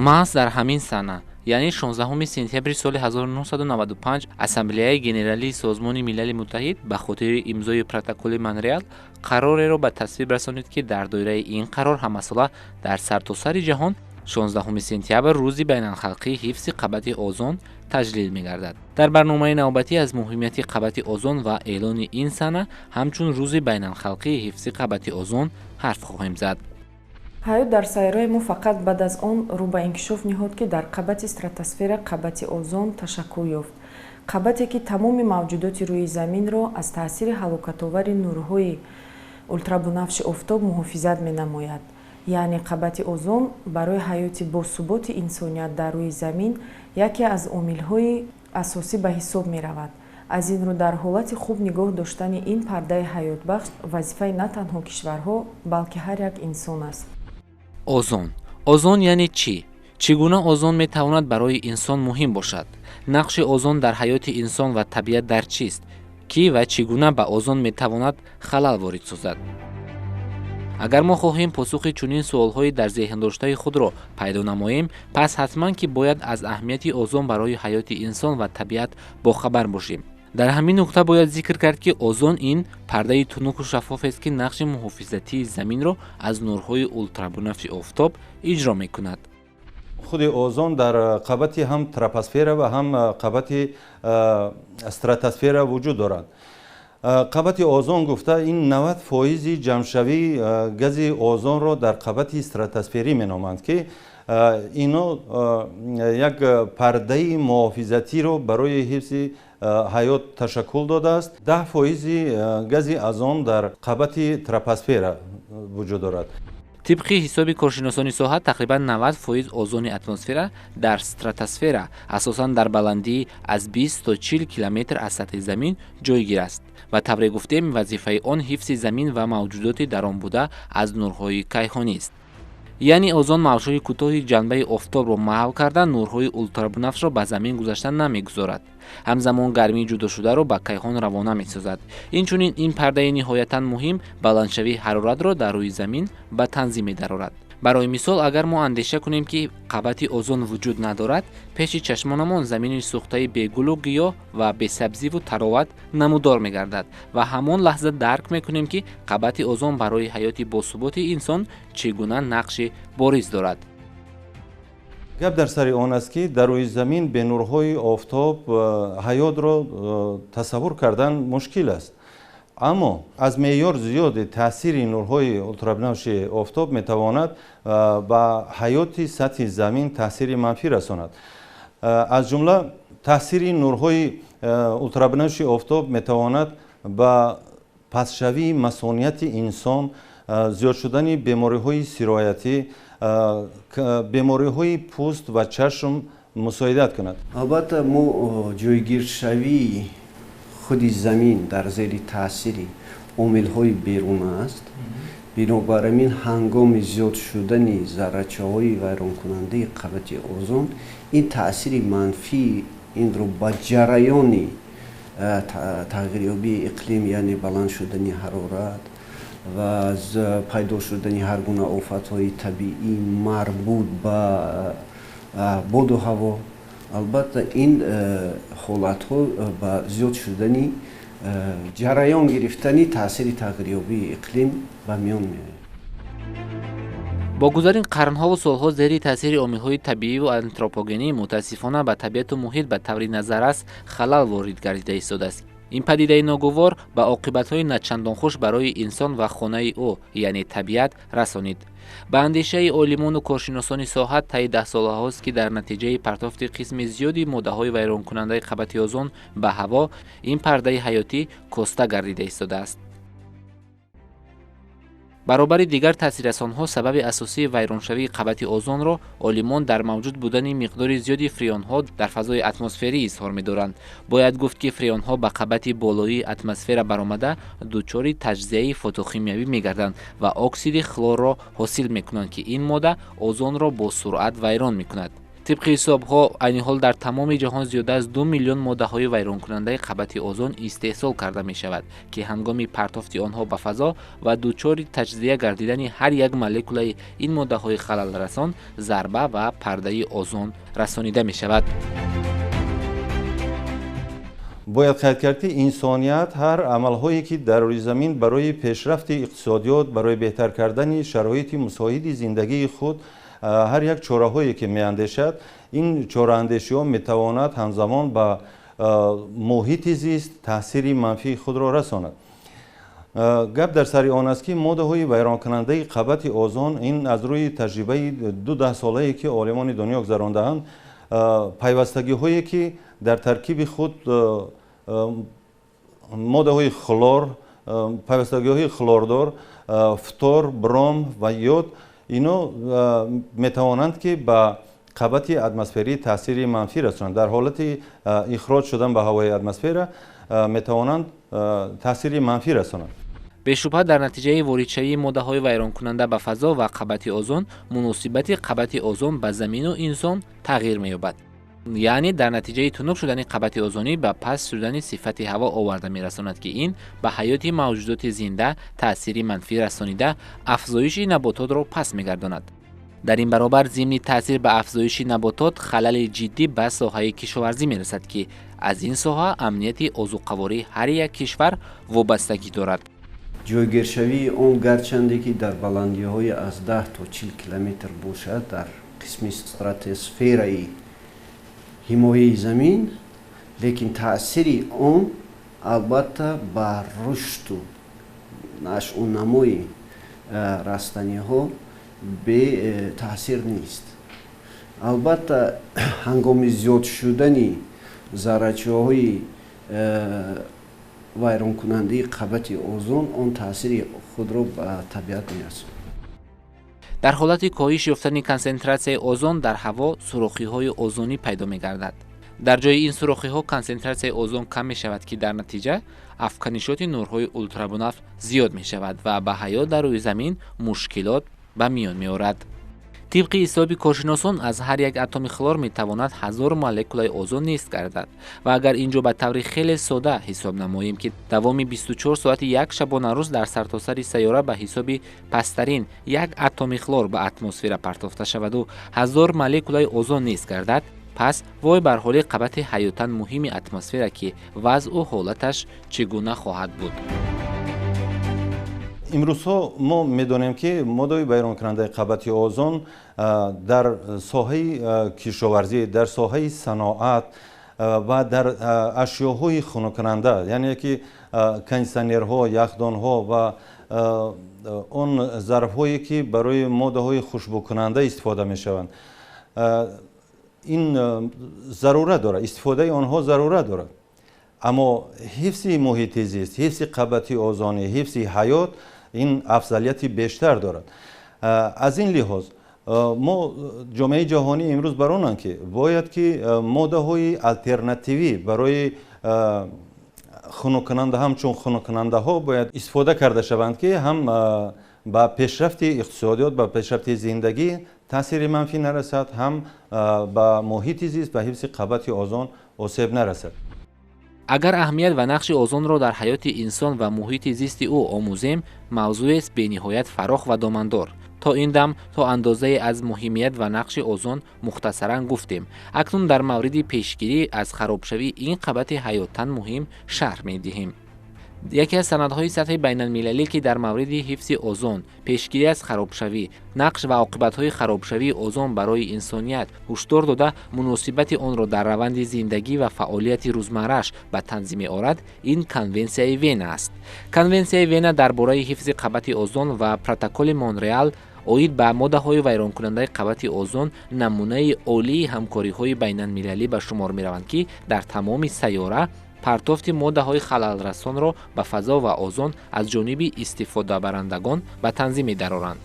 маҳз дар ҳамин сана, яъне 16 сентябри соли 1995 Ассамблеяи Генералии Созмони Милали Муттаҳид ба хотири имзои протоколи Монреал қарореро ба тасвиб расонид, ки дар доираи ин қарор ҳамасола дар сартосари ҷаҳон 16 сентябр рӯзи байналхалқии ҳифзи қабати озон таҷлил мегардад. дар барномаи навбатӣ аз муҳимияти қабати озон ва эълони ин сана ҳамчун рӯзи байналхалқии ҳифзи қабати озон ҳарф хоҳем зад. ҳаёт дар сайёраи мо фақат баъд аз он рӯ ба инкишоф диҳод, ки дар қабати стратосфера қабати озон ташаккул ёфт. қабате ки тамоми мавҷудоти рӯи заминро аз таъсири ҳалокатовари нурҳои ултрабунафши офтоб муҳофизат менамояд. яъне қабати озон барои ҳаёти босуботи инсоният дар рӯи замин яке аз омилҳои асосӣ ба ҳисоб меравад. аз ин рӯ дар ҳолати хуб нигоҳ доштани ин пардаи ҳаётбахш вазифаи на танҳо кишварҳо, балки ҳар як инсон аст. озон яъне чӣ? чӣ гуна озон метавонад барои инсон муҳим бошад? нақши озон дар ҳаёти инсон ва табиат дар чист? кӣ ва чӣ гуна ба озон метавонад халал ворид созад? агар мо хоҳем посухи чунин суолҳои дар зеҳндоштаи худро пайдо намоем, пас ҳатман ки бояд аз аҳамияти озон барои ҳаёти инсон ва табиат бохабар бошем. дар ҳамин нуқта бояд зикр кард, ки озон ин пардаи тунуку шаффофест, ки нақши муҳофизатии заминро аз нурҳои ултрабунафши офтоб иҷро мекунад. худи озон дар қабати ҳам тропосфера ва ҳам қабати стратосфера вуҷуд дорад. қабати озон гуфта ин 90% ҷамъшавии гази озонро дар қабати стратосферӣ меноманд, ки ино як пардаи муҳофизатиро барои ҳифзи ҳаёт ташаккул додааст. 10% гази аз он дар қабати тропосфера вуҷуд дорад. тибқи ҳисоби коршиносони соҳа тақрибан 90% озони атмосфера дар стратосфера, асосан дар баландии аз 20 то 40 километр аз сатҳи замин ҷойгир аст. ба тавре гуфтем, вазифаи он ҳифзи замин ва мавҷудоти дар он буда аз нурҳои кайҳонист. яъне озон мавҷҳои кӯтоҳи ҷанбаи офтобро маҳв карда нурҳои ултрабунафшро ба замин гузашта намегузорад. ҳамзамон гармии ҷудошударо ба кайҳон равона месозад. инчунин ин пардаи ниҳоятан муҳим баландшавии ҳароратро дар рӯи замин ба танзим медарорад. барои мисол, агар мо андеша кунем, ки қабати озон вуҷуд надорад, пеши чашмонамон замини сӯхтаи бегулу гиёҳ ва бесабзиву тароват намудор мегардад ва ҳамон лаҳза дарк мекунем, ки қабати озон барои ҳаёти босуботи инсон чӣ гуна нақши бориз дорад. гап дар сари он аст, ки дар рӯи замин бе нурҳои офтоб ҳаётро тасаввур кардан мушкил аст. аммо аз меъёр зиёди таъсири нурҳои ултрабинавши офтоб метавонад ба ҳаёти сатҳи замин таъсири манфӣ расонад. аз ҷумла таъсири нурҳои ултрабинавши офтоб метавонад ба пастшавии масонияти инсон, зиёд шудани бемориҳои сироятӣ, бемориҳои пӯст ва чашм мусоидат кунад. албатта мо ҷойгиршавии худи замин дар зери таъсири омилҳои берун аст. бинобар ин ҳангоми зиёд шудани заррачаҳои вайронкунандаи қабати озон ин таъсири манфии инро ба ҷараёни тағйирёбии иқлим, яъне баланд шудани ҳарорат ва пайдо шудани ҳар гуна офатҳои табиӣ марбут ба боду ҳаво, албатта ин ҳолатҳо ба зиёд шудани ҷараён гирифтани таъсири тағйирёбии иқлим ба миён меояд. бо гузари қарнҳову солҳо зери таъсири омилҳои табииву антропогенӣ мутаассифона ба табиату муҳит ба таври назаррас халал ворид гардида истодааст. ин падидаи ногувор ба оқибатҳои начандон хуш барои инсон ва хонаи ӯ, яъне табиат, расонид. ба андешаи олимону коршиносони соҳа таи 10 солаҳост, ки дар натиҷаи партофти қисми зиёди моддаҳои вайронкунандаи қабати озон ба ҳаво, ин пардаи ҳаётӣ коста гардида истодааст. баробари дигар таъсиррасонҳо, сабаби асосии вайроншавии қабати озонро олимон дар мавҷуд будани миқдори зиёди фреонҳо дар фазои атмосферӣ изҳор медоранд. бояд гуфт, ки фреонҳо ба қабати болоии атмосфера баромада дучори таҷзияи фотохимиявӣ мегарданд ва оксиди хлорро ҳосил мекунанд, ки ин модда озонро бо суръат вайрон мекунад. طبق حساب‌ها عین حال در تمام جهان زیاده از 2 میلیون ماده‌های ویرانکننده قبط اوزون استحصال کرده می‌شود که هنگام پرتافت آنها به فضا و دچار تجزیه گردیدن هر یک مولکول این ماده‌های خلل رسان ضربه و پرده اوزون رسانیده می‌شود. باید خیال کرد که انسانیت هر عمل‌هایی که در روی زمین برای پیشرفت اقتصادیات، برای بهتر کردن شرایط مساعد زندگی خود، هر یک چاره‌هایی که می‌اندیشد، این چاره‌اندیشی‌ها می‌تواند همزمان به محیط زیست تاثیر منفی خود را رساند. گپ در سر آن است که ماده‌های ویرانکننده قبط اوزون این از روی تجربه 12 ساله‌ای که عالمان دنیا گذرانده‌اند، پیوستگی‌هایی که در ترکیب خود ماده‌های خلور، پیوستگی‌های خلوردار، فتور، بروم و یود، اینا میتوانند که به قبط اتمسفری تاثیر منفی رسانند. در حالت اخراج شدن به هوای اتمسفر میتوانند تاثیر منفی رسانند. به شبهه در نتیجه واردشوی ماده‌های ویرانکننده به فضا و قبط اوزون، مناسبت قبط اوزون به زمین و انسان تغییر می‌یابد. یعنی در نتیجه تنک شدن قبط اوزونی به پس شدن صفت هوا آورده می‌رساند که این به حیات موجودات زنده تأثیر منفی رسانیده افزایش نباتات را پس می‌گرداند. در این برابر ضمن تأثیر به افزایش نباتات خلل جدی به ساحه کشاورزی می‌رسد که از این ساحه امنیت عضوقواری هر یک کشور وابستگی دارد. جایگیرشوی اون گرچنده که در بلندی‌های از 10 تا 40 کیلومتر باشد در قسم استراتوسفری حمایه زمین، لیکن تأثیر اون البته بر رشد و نشو و نمای رستنی‌ها به تاثیر نیست. البته هنگام زیاد شدن ذره‌های ویران کننده قبط اوزون اون تاثیر خود را به طبیعت می‌رساند. در حالت کاهش یافتن کنسنتراسیون اوزون در هوا سوراخی‌های اوزونی پیدا می‌گردد. در جای این سوراخی‌ها کنسنتراسیون اوزون کم می‌شود که در نتیجه افکنشات نورهای اولترابنفت زیاد می‌شود و به حیات در روی زمین مشکلات به میان می‌آورد. طبق حساب کارشناسان از هر یک اتم خلور می‌تواند 1000 مولکول اوزون نیست گردد و اگر اینجا به طور خیلی ساده حساب نماییم که دوام 24 ساعت یک شبانه روز در سرتاسر سیاره به حساب پسترین یک اتم خلور به اتمسفر پرتافته شود و 1000 مولکول اوزون نیست گردد، پس وای بر حال قبط حیاتاً مهم اتمسفر که وضع و حالتش چگونه خواهد بود. امروزها ما میدونیم که ماده‌های ویران کننده قبط اوزون در ساحه کشاورزی، در ساحه صناعت و در اشیاءهای خنک کننده، یعنی که کنسنرها، یخدانها و اون ظرف‌هایی که برای ماده‌های خوشبو کننده استفاده می‌شوند، این ضرورت داره، استفاده آنها ضرورت داره. اما حفظ محیط زیست، حفظ قبط اوزونی، حفظ حیات این افضلیت بیشتر دارد. از این لحاظ ما جامعه جهانی امروز برانند که باید که ماده‌های آلترناتیوی برای خنک کننده همچون خنک کننده ها باید استفاده کرده شوند که هم با پیشرفت اقتصادیات، با پیشرفت زندگی تاثیر منفی نرسد، هم با محیط زیست و حفظ قبط اوزون آسیب نرسد. اگر اهمیت و نقش اوزون را در حیات انسان و محیط زیست او آموزیم، موضوع است به نهایت فراخ و دامندار. تا این دم تا اندازه از مهمیت و نقش اوزون مختصراً گفتیم. اکنون در مورد پیشگیری از خرابشوی این قبط حیاتاً مهم شرح می‌دهیم. یکی از سندهای سطح بین المللی که در مورد حفظ اوزون، پیشگیری از خرابشوی، نقش و عاقبت‌های خرابشوی اوزون برای انسانیت هشدار داده مناسبت آن را در روند زندگی و فعالیت روزمره‌اش به تنظیم آورد، این کنونسیون وین است. کنونسیون وین درباره حفظ قبط اوزون و پروتکل مونرئال اوید به ماده‌های ویران کننده قبط اوزون نمونه عالی همکاری‌های بین المللی به شمار می‌روند که در تمام سیاره پرتافت ماده‌های خلل رسان را به فضا و اوزون از جانب استفاده برندگان به تنظیم درآورند.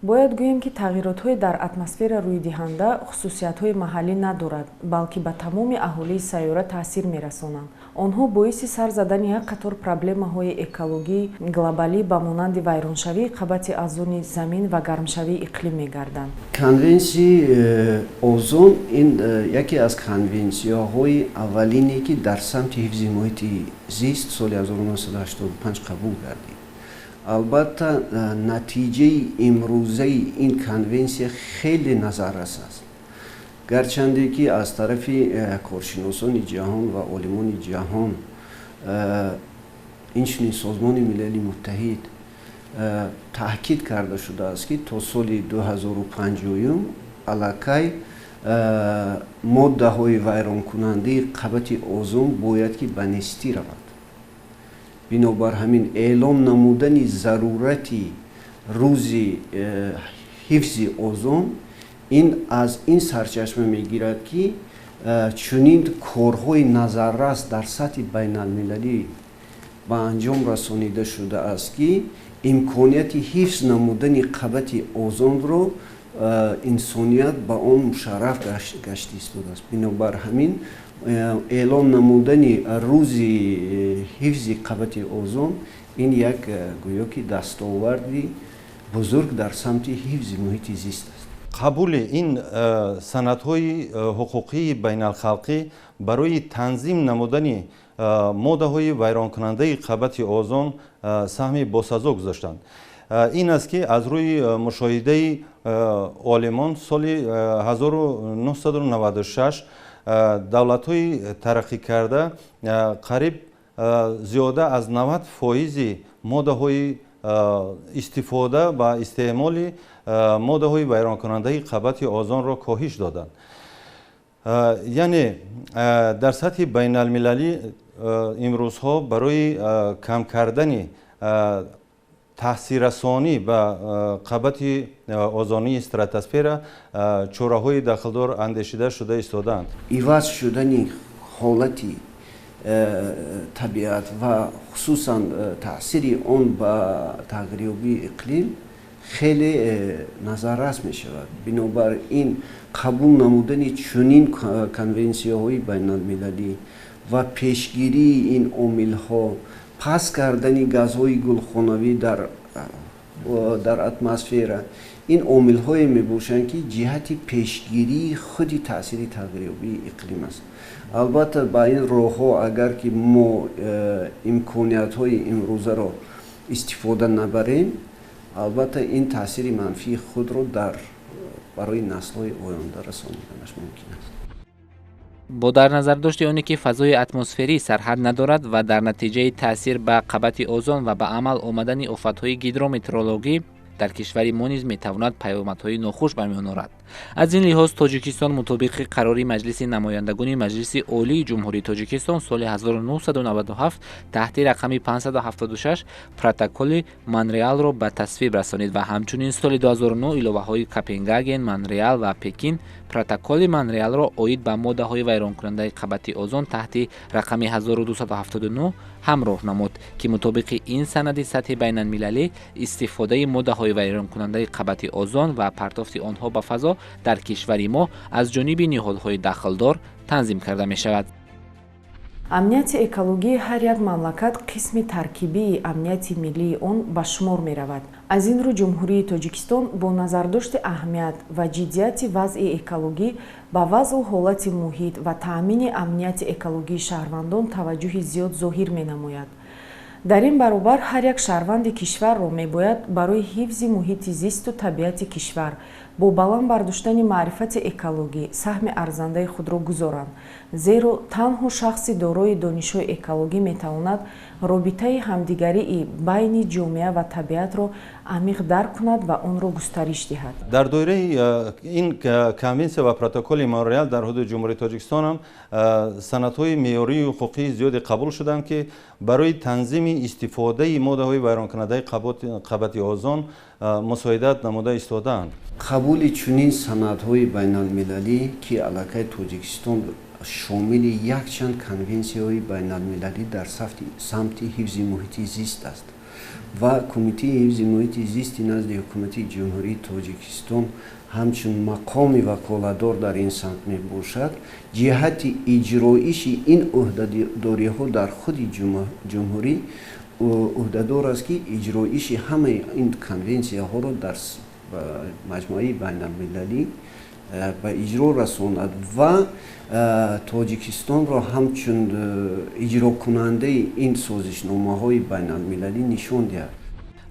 бояд гӯем ки тағйиротҳое дар атмосфера рӯйдиҳанда хусусиятҳои маҳаллӣ надорад, балки ба тамоми аҳолии сайёра таъсир мерасонанд. онҳо боиси сар задани як қатор проблемаҳои экологии глобалӣ ба монанди вайроншавии қабати озони замин ва гармшавии иқлим мегарданд. конвенсияи озон ин яке аз конвенсияҳои аввалине ки дар самти ҳифзи муҳити зист соли 1985 қабул гардид. албатта натиҷаи имрӯзаи ин конвенсия хеле назаррас аст. гарчанде ки аз тарафи коршиносони ҷаҳон ва олимони ҷаҳон инчунин созмони милали муттаҳид таъкид карда шудааст ки то соли 2050 аллакай моддаҳои вайронкунандаи қабати озон бояд ки ба нестӣ равад. бинобар ҳамин эълон намудани зарурати рӯзи ҳифзи озон ин аз ин сарчашма мегирад ки чунин корҳои назаррас дар сатҳи байналмилалӣ ба анҷом расонида шудааст ки имконияти ҳифз намудани қабати озонро инсоният ба он мушарраф гашта истодааст. бинобар ҳамин эълон намудани рӯзи ҳифзи қабати озон ин як гӯё ки дастоварди бузург дар самти ҳифзи муҳити зист аст. қабули ин санадҳои ҳуқуқии байналхалқӣ барои танзим намудани моддаҳои вайронкунандаи қабати озон саҳми босазо гузоштанд. ин аст ки аз рӯи мушоҳидаи олимон соли 1996 давлатҳои тараққикарда қариб зиёда аз 90% моддаҳои истифода ва истеъмоли моддаҳои вайронкунандаи қабати озонро коҳиш доданд. яъне дар сатҳи байналмилалӣ имрӯзҳо барои кам кардани таъсиррасонӣ ба қабати озонии стратосфера чораҳои дахлдор андешида шуда истодаанд. иваз шудани ҳолати табиат ва хусусан таъсири он ба тағйирёбии иқлим хеле назаррас мешавад. бинобар ин қабул намудани чунин конвенсияҳои байналмилалӣ ва пешгирии ин омилҳо, пас кардани газҳои гулхонавӣ дар атмосфера, ин омилҳое мебошанд ки ҷиҳати пешгирии худи таъсири тағйирёбии иқлим аст. албатта ба ин роҳҳо агар ки мо имкониятҳои имрӯзаро истифода набарем, албатта ин таъсири манфии худро барои наслҳои оянда расониданаш мумкин аст. бо дар назардошти оне ки фазои атмосферӣ сарҳад надорад ва дар натиҷаи таъсир ба қабати озон ва ба амал омадани офатҳои гидрометеорологӣ дар кишвари мо низ метавонад паёмадҳои нохуш ба миён орад. аз ин лиҳоз тоҷикистон мутобиқи қарори маҷлиси намояндагони маҷлиси олии ҷумҳурии тоҷикистон соли 1997 таҳти рақами 576 протоколи Монреалро ба тасвиб расонид ва ҳамчунин соли 2009 иловаҳои Копенгаген, Монреал ва Пекин протоколи Монреалро оид ба моддаҳои вайронкунандаи қабати озон таҳти рақами 1279 ҳамроҳ намуд, ки мутобиқи ин санади сатҳи байналмилалӣ истифодаи моддаҳои вайронкунандаи қабати озон ва партофти онҳо ба фазо дар кишвари мо аз ҷониби ниҳодҳои дахлдор танзим карда мешавад. амнияти экологии ҳар як мамлакат қисми таркибии амнияти миллии он ба шумор меравад. аз ин рӯ ҷумҳурии тоҷикистон бо назардошти аҳамият ва ҷиддияти вазъи экологӣ ба вазъу ҳолати муҳит ва таъмини амнияти экологии шаҳрвандон таваҷҷӯҳи зиёд зоҳир менамояд. дар ин баробар ҳар як шаҳрванди кишварро мебояд барои ҳифзи муҳити зисту табиати кишвар бо баланд бардоштани маърифати экологӣ саҳми арзандаи худро гузоранд, зеро танҳо шахси дорои донишҳои экологӣ метавонад робитаи ҳамдигарии байни ҷомеа ва табиатро амиқ дарк кунад ва онро густариш диҳад. дар доираи ин конвенсия ва протоколи Монреал дар ҳудуди ҷумҳурии Тоҷикистон ҳам санадҳои меъёрии ҳуқуқии зиёде қабул шуданд, ки барои танзими истифодаи моддаҳои вайронкунандаи қабати озон мусоидат намуда истодаанд. қабули чунин санадҳои байналмилалӣ ки аллакай Тоҷикистон шомили якчанд конвенсияҳои байналмилалӣ дар самти ҳифзи муҳити зист аст. و کمیته حفظ محیط زیست نزد حکومت جمهوری تاجیکستان همچون مقام وکالتدار در این سمت می باشد. جهت اجرایش این عهدهداری ها در خود جمهوری عهدهدار است که اجرایش همه این کنونسیه ها را در مجموعه بین المللی به اجرا رساند و تاجیکستان را همچون اجرا کننده این سازشنامه های بین المللی نشان دهد.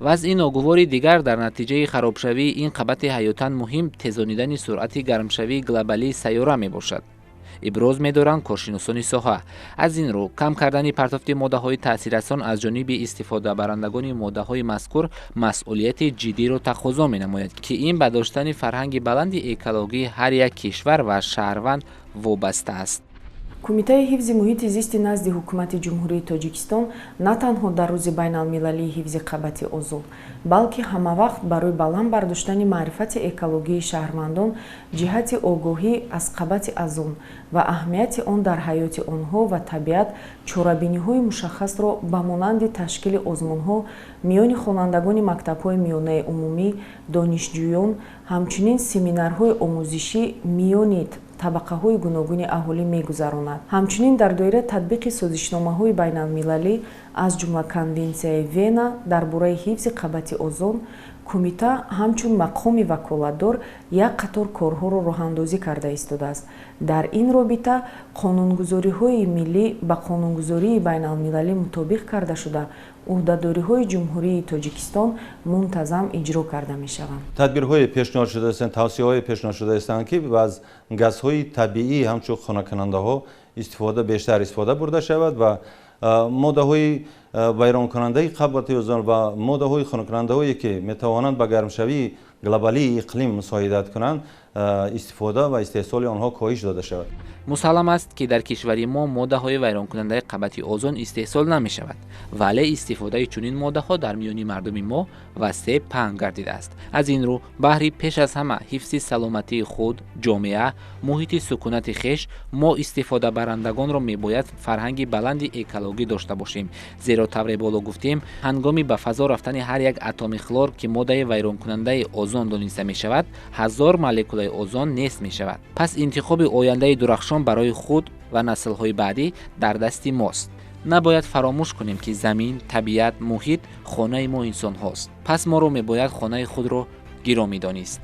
و از این ناگواری دیگر در نتیجه خرابشوی این قبط حیاتاً مهم تیزانیدن سرعت گرمشوی گلوبالی سیاره می باشد. ابراز می‌دارند کارشناسان ساحه. از این رو کم کردن پرتافت ماده‌های تاثیررسان از جانب استفاده برندگان ماده‌های مذکور مسئولیت جدی را تقاضا می‌نماید که این به داشتن فرهنگ بلند اکولوژی هر یک کشور و شهروند وابسته است. کمیته حفظ محیط زیست نزد حکومت جمهوری تاجیکستان نه تنها در روز بین المللی حفظ قبط اوزون بلکه همه وقت برای баланд бардоштани маърифати экологии шаҳрвандон ҷиҳати огоҳӣ аз қабати азон ва аҳамияти он дар ҳаёти онҳо ва табиат чорабиниҳои мушаххасро ба монанди ташкили озмунҳо миёни хонандагони мактабҳои миёнаи умумӣ донишҷӯён ҳамчунин семинарҳои омӯзишӣ миёни табақаҳои гуногуни аҳолӣ мегузаронад. ҳамчунин дар доираи татбиқи созишномаҳои байналмилалӣ аз ҷумла конвенсияи вена дар бораи ҳифзи қабати озон кумита ҳамчун мақоми ваколатдор як қатор корҳоро роҳандозӣ карда истодааст. дар ин робита қонунгузориҳои миллӣ ба қонунгузории байналмилалӣ мутобиқ карда шуда عهدهداری‌های جمهوری تاجیکستان منتظم اجرا کرده می‌شوند. تدبیرهای پیشنهاد شده است، توصیه‌های پیشنهاد شده است که از گازهای طبیعی همچون خنک‌کننده‌ها بیشتر استفاده برده شود و ماده‌های ویران کننده قبط اوزون و ماده‌های خنک‌کننده‌هایی که می‌توانند به گرمشوی گلوبالی اقلیم مساعدت کنند استفاده و استحصال آنها کاهش داده شود. مسلم است که در کشور ما ماده‌های ویرانکننده قبط اوزون استحصال نمی‌شود، ولی استفاده چنین ماده‌ها در میان مردم ما وسیع پهن گردیده است. از این رو بهر پیش از همه حفظ سلامتی خود، جامعه، محیط سکونت خویش، ما استفاده برندگان را می‌باید فرهنگ بلند اکولوژی داشته باشیم، زیرا طور بالا گفتیم هنگامی به فضا رفتن هر یک اتم خلور که ماده ویرانکننده اوزون دانسته می‌شود، هزار مولکول اوزون نیست می‌شود. پس انتخاب آینده درخشان برای خود و نسل‌های بعدی در دست ماست. نباید فراموش کنیم که زمین، طبیعت، محیط خانه ما انسان هاست. پس ما رو می‌باید خانه خود را گرامی دانست.